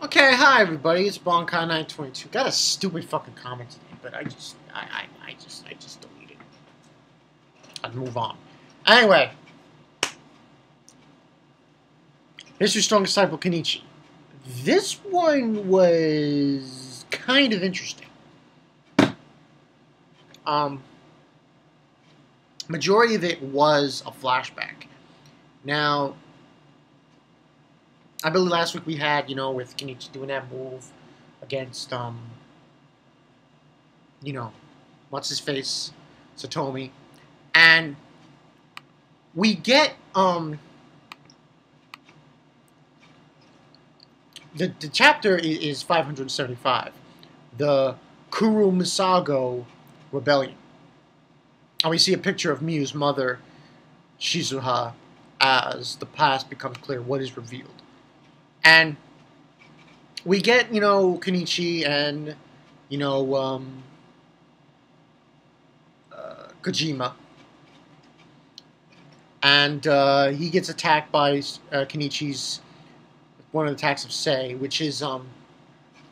Okay, hi everybody, it's Bonkai922. Got a stupid fucking comment today, but I just delete it. I'd move on. Anyway, here's your strongest disciple, Kenichi. This one was kind of interesting. Majority of it was a flashback. Now, I believe last week we had, with Kenichi doing that move against, what's his face, Satomi, and we get, the chapter is 575, the Kuremisago Rebellion, and we see a picture of Miu'S mother, Shizuha, as the past becomes clear, what is revealed. And we get, Kenichi and, Kojima. And he gets attacked by Kenichi's, one of the attacks of Sei, which is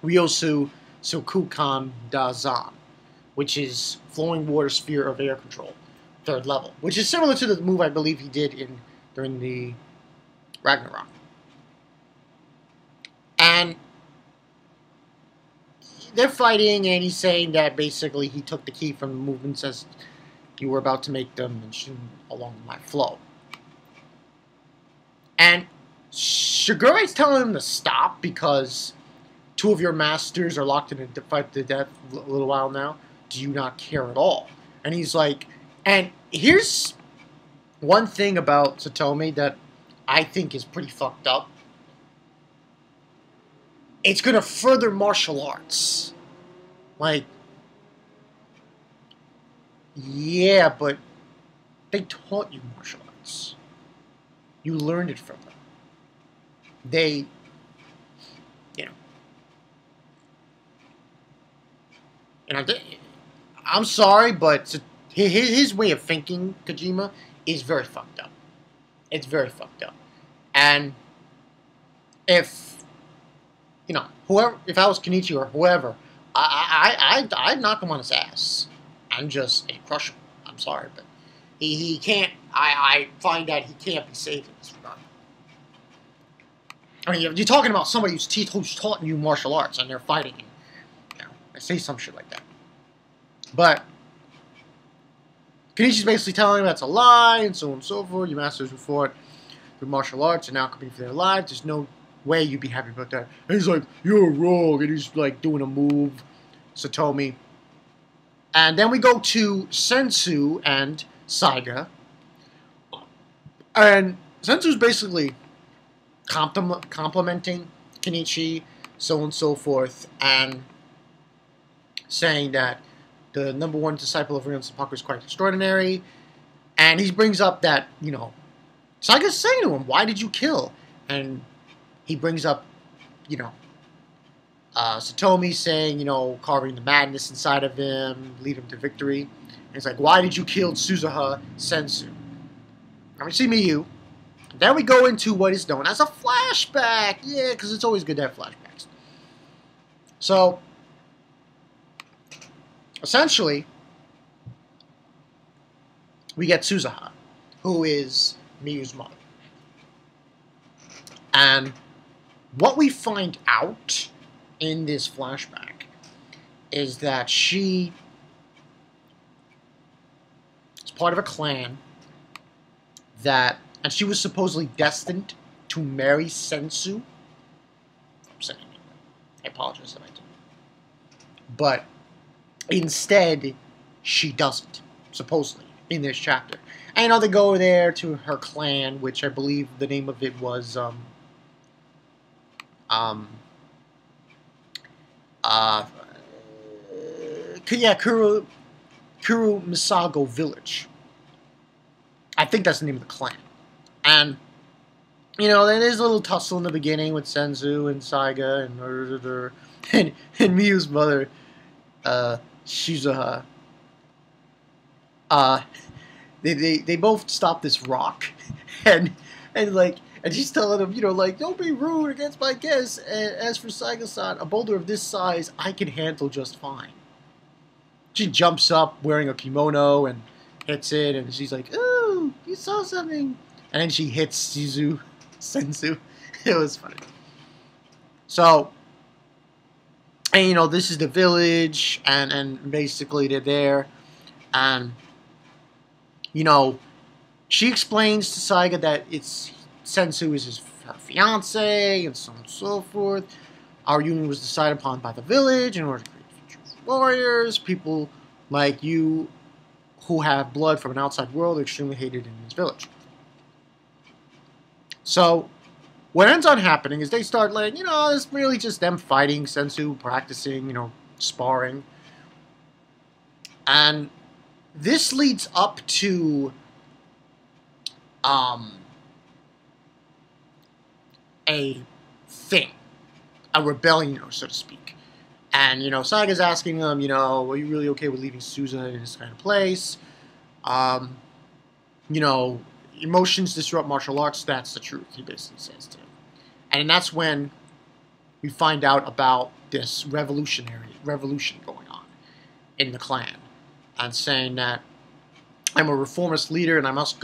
Ryosu Sokukan Dazan, which is Flowing Water Sphere of Air Control, 3rd level, which is similar to the move I believe he did during the Ragnarok. And they're fighting, and he's saying that basically he took the key from the movements as you were about to make them and shoot along my flow. And Shigure's telling him to stop because 2 of your masters are locked in a fight to the death a little while now. Do you not care at all? And he's like, and here's one thing about Satomi that I think is pretty fucked up. It's going to further martial arts. Like, yeah, but they taught you martial arts. You learned it from them. They, and I'm sorry, but his way of thinking, Kojima, is very fucked up. It's very fucked up. And if if I was Kenichi or whoever, I'd knock him on his ass and just crush him. I'm sorry, but he can't. I find that he can't be saved in this regard. I mean, you're talking about somebody who's taught you martial arts and they're fighting, and I say some shit like that. But Kenichi's basically telling him that's a lie and so on and so forth. Your masters who fought through martial arts are now competing for their lives. There's no way you'd be happy about that. And he's like, you're wrong. And he's like doing a move, Satomi. And then we go to Senzui and Saiga. And Sensu's basically complimenting Kenichi, so on and so forth, and saying that the #1 disciple of Ryon Seppuku is quite extraordinary. And he brings up that, Saiga's saying to him, why did you kill? And he brings up, Satomi saying, carving the madness inside of him, lead him to victory. And he's like, why did you kill Suzuha Sensu? And we see Miu. Then we go into what is known as a flashback. Yeah, because it's always good to have flashbacks. So, essentially, we get Suzuha, who is Miu's mother. And what we find out in this flashback is that she is part of a clan and she was supposedly destined to marry Sensu. I'm saying it. I apologize if I did. But instead, she doesn't, supposedly, in this chapter. And they go there to her clan, which I believe the name of it was, Kuremisago village. I think that's the name of the clan. And, there's a little tussle in the beginning with Senzu and Saiga and Miu's mother, Shizuha. They both stop this rock, and And she's telling him, you know, like, don't be rude against my guests. And as for Saiga-san, a boulder of this size, I can handle just fine. She jumps up wearing a kimono and hits it, and she's like, ooh, you saw something. And then she hits Senzu. It was funny. So, and you know, this is the village, and basically they're there. And, you know, she explains to Saiga that Senzu is her fiance, and so on and so forth. Our union was decided upon by the village in order to create future warriors. People like you who have blood from an outside world are extremely hated in this village. So, what ends on happening is they start like, you know, it's really just them fighting, Senzu practicing, you know, sparring. And this leads up to a thing, a rebellion, so to speak. And, you know, Saiga's asking them, you know, are you really okay with leaving Susan in this kind of place? You know, emotions disrupt martial arts, that's the truth, he basically says to him. And that's when we find out about this revolution going on in the clan. And saying that I'm a reformist leader and I must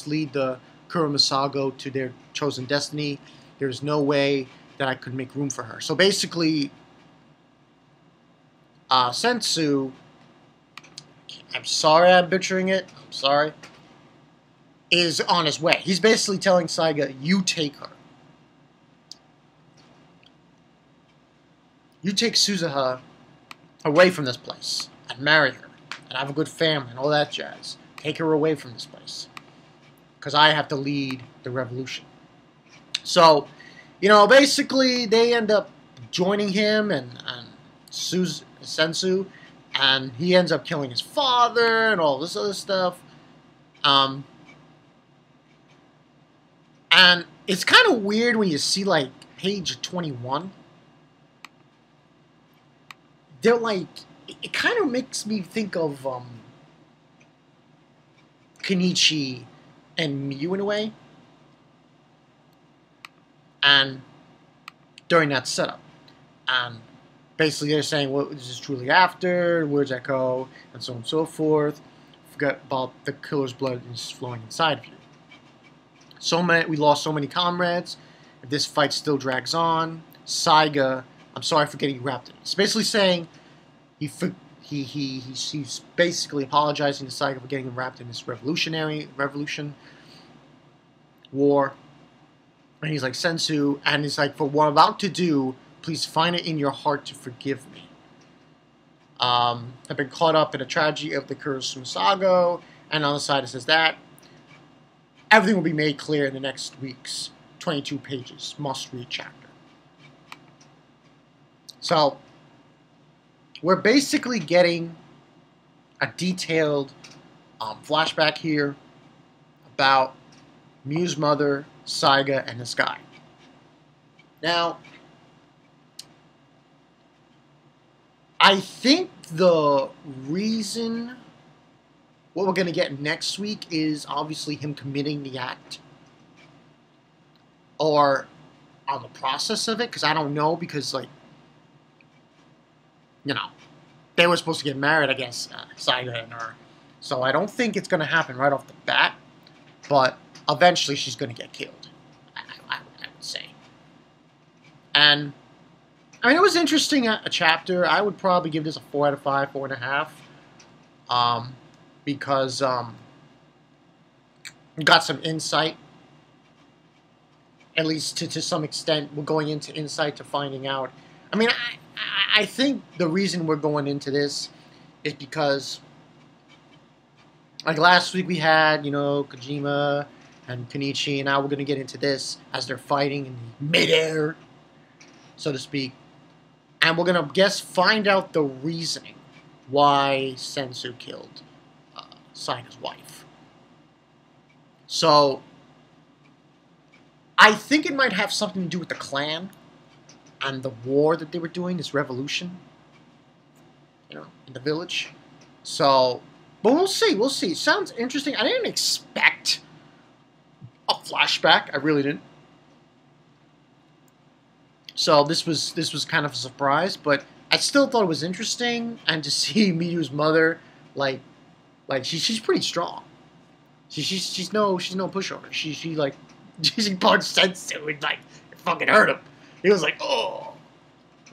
lead the Kuremisago to their chosen destiny. There's no way that I could make room for her. So basically, Senzu, I'm sorry I'm butchering it, I'm sorry, is on his way. He's basically telling Saiga, you take her. You take Suzuha away from this place and marry her and have a good family and all that jazz. Take her away from this place because I have to lead the revolution. So, you know, basically they end up joining him and Senzu, and he ends up killing his father and all this other stuff. And it's kind of weird when you see, like, page 21. They're like, it kind of makes me think of Kenichi and Miu in a way. And during that setup. And basically they're saying, what is this truly after? Where's that go? And so on and so forth. Forget about the killer's blood is flowing inside of you. We lost so many comrades. If this fight still drags on, Saiga, I'm sorry for getting you wrapped in it. It's basically saying he's basically apologizing to Saiga for getting him wrapped in this revolution war. And he's like, Senzu, and he's like, for what I'm about to do, please find it in your heart to forgive me. I've been caught up in a tragedy of the Kuremisago, and on the side it says that everything will be made clear in the next week's 22 pages, must-read chapter. So, we're basically getting a detailed flashback here about Miu's mother, Saiga, and this guy. Now, I think the reason what we're going to get next week is obviously him committing the act. Or on the process of it, because I don't know, because, like, you know, they were supposed to get married, I guess, Saiga and her. So I don't think it's going to happen right off the bat, but eventually she's going to get killed, I would say. And, I mean, it was interesting, a chapter. I would probably give this a 4 out of 5, 4.5. Because we got some insight, at least to some extent. We're going into insight to finding out. I mean, I think the reason we're going into this is because, like last week we had, you know, Kojima and Kenichi, and now we're going to get into this as they're fighting in midair, so to speak. And we're going to, find out the reasoning why Senzu killed Saiga's wife. So, I think it might have something to do with the clan and the war that they were doing, this revolution, you know, in the village. So, but we'll see, we'll see. It sounds interesting. I didn't expect a flashback. I really didn't. So this was kind of a surprise, but I still thought it was interesting, and to see Miu's mother, like she's pretty strong. She's no pushover. She like she punched Sensui and like it fucking hurt him. He was like, oh,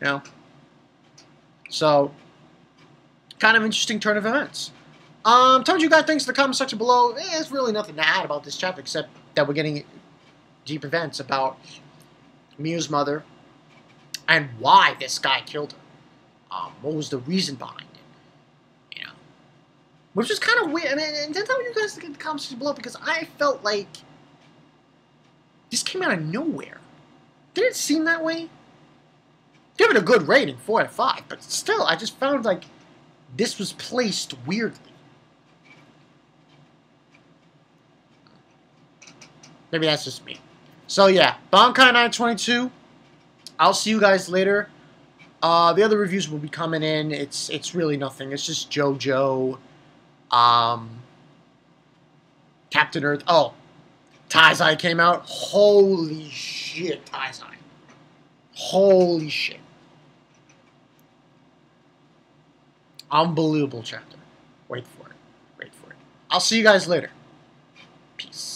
you know. So kind of interesting turn of events. Tell me what you guys think in the comment section below. There's really nothing to add about this chapter except that we're getting deep events about Miu's mother and why this guy killed her. What was the reason behind it? You know, which is kind of weird. And tell me what you guys think in the comment section below, because I felt like this came out of nowhere. Didn't it seem that way? Give it a good rating, 4 out of 5, but still, I just found like this was placed weirdly. Maybe that's just me. So yeah, Bankai 922. I'll see you guys later. The other reviews will be coming in. It's really nothing. It's just JoJo, Captain Earth. Oh, Taizai came out. Holy shit, Taizai. Holy shit. Unbelievable chapter. Wait for it. Wait for it. I'll see you guys later. Peace.